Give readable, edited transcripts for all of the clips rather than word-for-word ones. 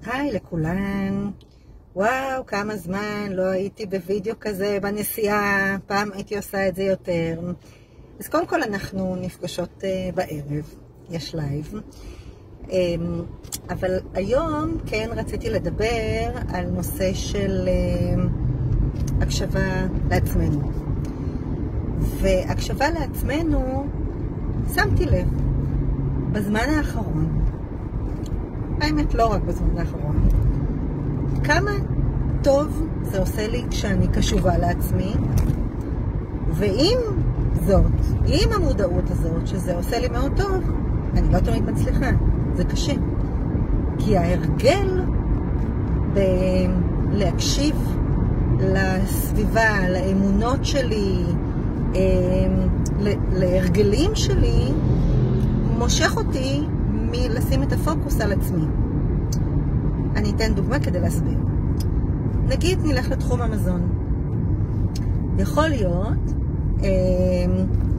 היי לכולן. וואו, כמה זמן לא הייתי בווידאו כזה בנסיעה, פעם הייתי עושה את זה יותר. אז קודם כל אנחנו נפגשות בערב, יש לייב. אבל היום כן רציתי לדבר על נושא של הקשבה לעצמנו. והקשבה לעצמנו, שמתי לב, בזמן האחרון, האמת לא רק בזמן האחרון, כמה טוב זה עושה לי כשאני קשובה לעצמי, ועם זאת, עם המודעות הזאת שזה עושה לי מאוד טוב, אני לא תמיד מצליחה, זה קשה. כי ההרגל להקשיב לסביבה, לאמונות שלי, להרגלים שלי, מושך אותי מלשים את הפוקוס על עצמי. אני אתן דוגמה כדי להסביר. נגיד נלך לתחום המזון. יכול להיות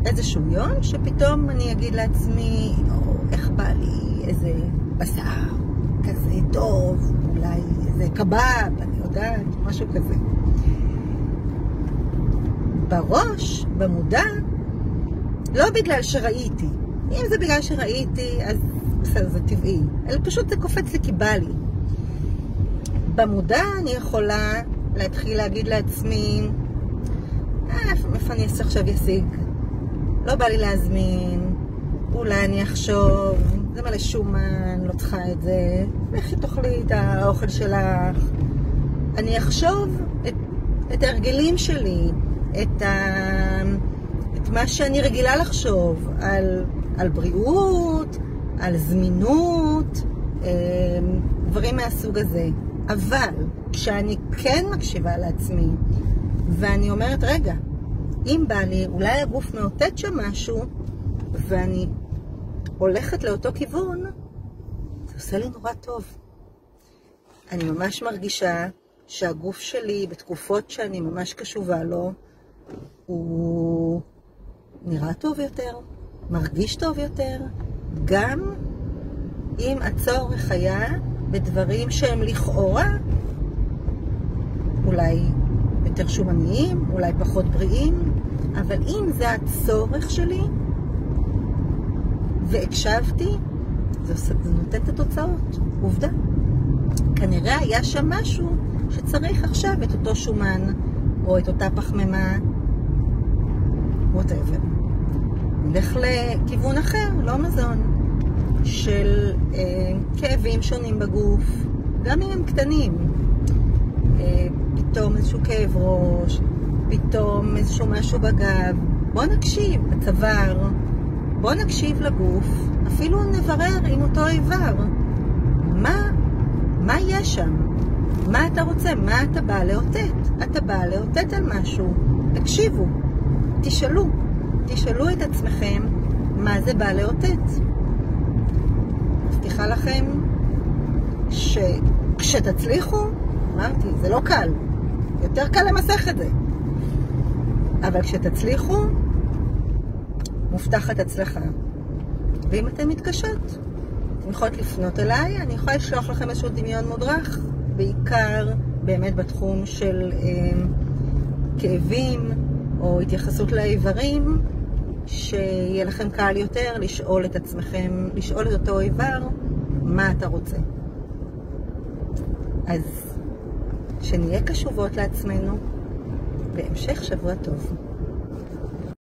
איזשהו יום שפתאום אני אגיד לעצמי, איך בא לי איזה בשר כזה טוב, אולי איזה קבב, אני יודעת, משהו כזה. בראש, במודע, לא בגלל שראיתי. אם זה בגלל שראיתי, אז בסדר, זה טבעי. אלא פשוט זה קופץ לי כי בא לי. במודע אני יכולה להתחיל להגיד לעצמי, איפה אני עכשיו ישיג? לא בא לי להזמין, אולי אני אחשוב, זה מלא שומן, לא צריכה את זה, לכי תאכלי את האוכל שלך. אני אחשוב את ההרגלים שלי, את מה שאני רגילה לחשוב, על בריאות, על זמינות, דברים מהסוג הזה. אבל כשאני כן מקשיבה לעצמי, ואני אומרת, רגע, אם בא לי, אולי הגוף מאותת שם משהו, ואני הולכת לאותו כיוון, זה עושה לי נורא טוב. אני ממש מרגישה שהגוף שלי, בתקופות שאני ממש קשובה לו, הוא נראה טוב יותר, מרגיש טוב יותר, גם אם הצורך היה בדברים שהם לכאורה אולי יותר שומניים, אולי פחות בריאים, אבל אם זה הצורך שלי והקשבתי, זה נותן את התוצאות, עובדה. כנראה היה שם משהו שצריך עכשיו את אותו שומן או את אותה פחמימה, whatever. נלך לכיוון אחר, לא מזון, של כאבים שונים בגוף, גם אם הם קטנים. פתאום איזשהו כאב ראש, פתאום איזשהו משהו בגב. בוא נקשיב בצוואר, בוא נקשיב לגוף, אפילו נברר עם אותו איבר. מה יש שם? מה אתה רוצה? מה אתה בא לאותת? אתה בא לאותת על משהו. תקשיבו, תשאלו את עצמכם מה זה בא לאותת. מבטיחה לכם שכשתצליחו, אמרתי, זה לא קל, יותר קל למסך את זה, אבל כשתצליחו, מובטחת הצלחה. ואם אתן מתקשות, אתן יכולות לפנות אליי, אני יכולה לשלוח לכם איזשהו דמיון מודרך, בעיקר באמת בתחום של כאבים או התייחסות לאיברים, שיהיה לכם קל יותר לשאול את עצמכם, לשאול את אותו איבר, מה אתה רוצה. אז שנהיה קשובות לעצמנו, בהמשך שבוע טוב.